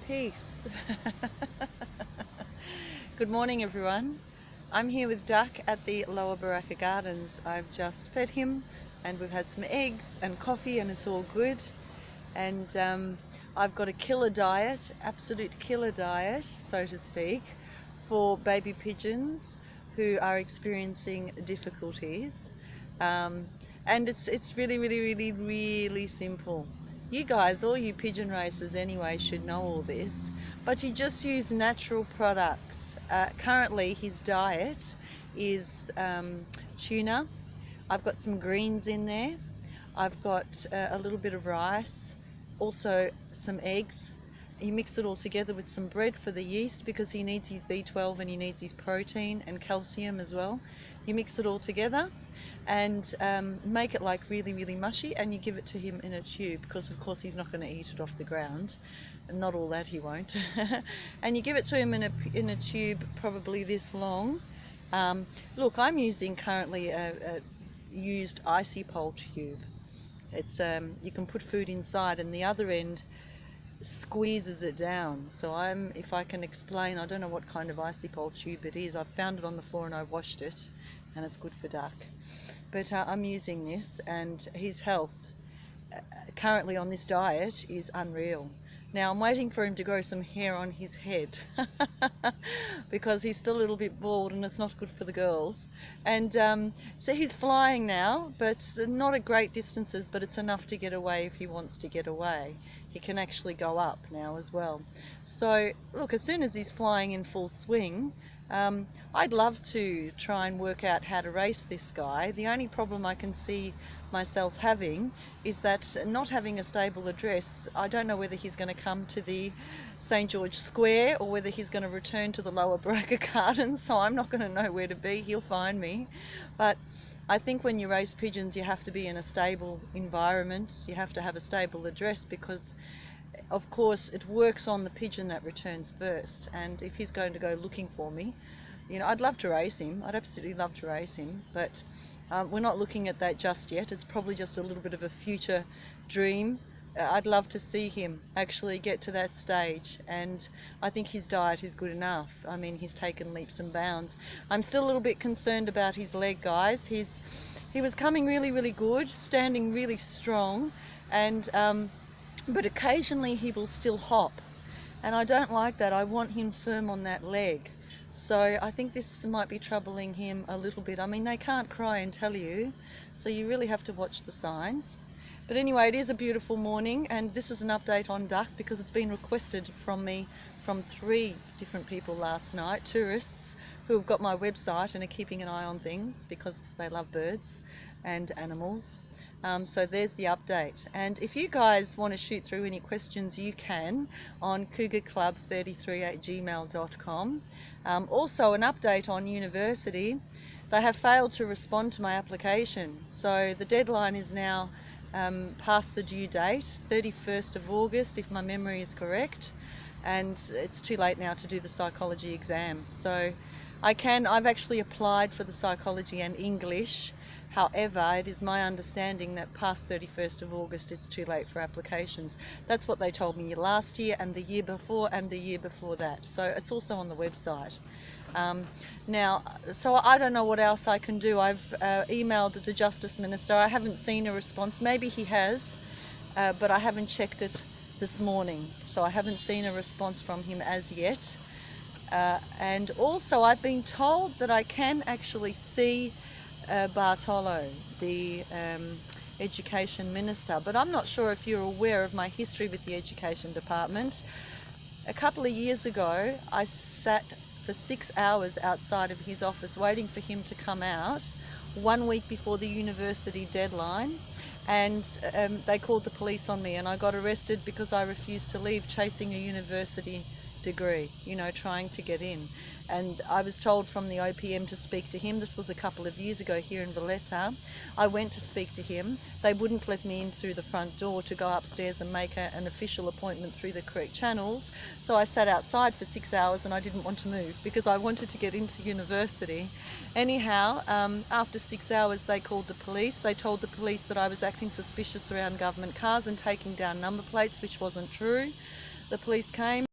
Peace. Good morning, everyone. I'm here with Duck at the Lower Baraka Gardens. I've just fed him and we've had some eggs and coffee and it's all good. And I've got a killer diet, absolute killer diet, so to speak, for baby pigeons who are experiencing difficulties. And it's really simple. You guys, all you pigeon racers anyway, should know all this, but you just use natural products. Currently his diet is tuna. I've got some greens in there. I've got a little bit of rice, also some eggs. You mix it all together with some bread for the yeast because he needs his B12 and he needs his protein and calcium as well. You mix it all together and make it like really mushy, and you give it to him in a tube because of course he's not going to eat it off the ground, and not all that he won't. And you give it to him in a tube probably this long. Look, I'm using currently a used icy pole tube. It's you can put food inside and the other end squeezes it down. So if I can explain, I don't know what kind of icy pole tube it is. I've found it on the floor and I washed it, and it's good for Duck. But I'm using this, and his health currently on this diet is unreal. Now I'm waiting for him to grow some hair on his head because he's still a little bit bald and it's not good for the girls. And so he's flying now, but not at great distances, but it's enough to get away if he wants to get away. He can actually go up now as well. So look, as soon as he's flying in full swing, I'd love to try and work out how to race this guy. The only problem I can see myself having is that not having a stable address, I don't know whether he's going to come to the St. George Square or whether he's going to return to the Lower Baraka Gardens, so I'm not going to know where to be. He'll find me. But I think when you race pigeons, you have to be in a stable environment. You have to have a stable address because of course it works on the pigeon that returns first. And if he's going to go looking for me, you know, I'd love to race him. I'd absolutely love to race him, but we're not looking at that just yet. It's probably just a little bit of a future dream. I'd love to see him actually get to that stage, and I think his diet is good enough. I mean, he's taken leaps and bounds. I'm still a little bit concerned about his leg, guys. He was coming really good, standing really strong, and but occasionally he will still hop, and I don't like that. I want him firm on that leg. So I think this might be troubling him a little bit. I mean, they can't cry and tell you, so you really have to watch the signs. But anyway, it is a beautiful morning, and this is an update on Duck because it's been requested from me from 3 different people last night, tourists who have got my website and are keeping an eye on things because they love birds and animals. So there's the update, and if you guys want to shoot through any questions, you can on cougarclub33@gmail.com. Also an update on university. They have failed to respond to my application, so the deadline is now past the due date, 31st of August if my memory is correct, and it's too late now to do the psychology exam. So I've actually applied for the psychology and English. However, it is my understanding that past 31st of August it's too late for applications. That's what they told me last year and the year before and the year before that. So it's also on the website. Now, so I don't know what else I can do. I've emailed the Justice Minister. I haven't seen a response. Maybe he has, but I haven't checked it this morning. So I haven't seen a response from him as yet. And also I've been told that I can actually see Bartolo, the Education Minister, but I'm not sure if you're aware of my history with the Education Department. A couple of years ago I sat for 6 hours outside of his office waiting for him to come out 1 week before the university deadline, and they called the police on me and I got arrested because I refused to leave, chasing a university degree, you know, trying to get in. And I was told from the OPM to speak to him. This was a couple of years ago here in Valletta. I went to speak to him. They wouldn't let me in through the front door to go upstairs and make an official appointment through the correct channels. So I sat outside for 6 hours and I didn't want to move because I wanted to get into university. Anyhow, after 6 hours they called the police. They told the police that I was acting suspicious around government cars and taking down number plates, which wasn't true. The police came.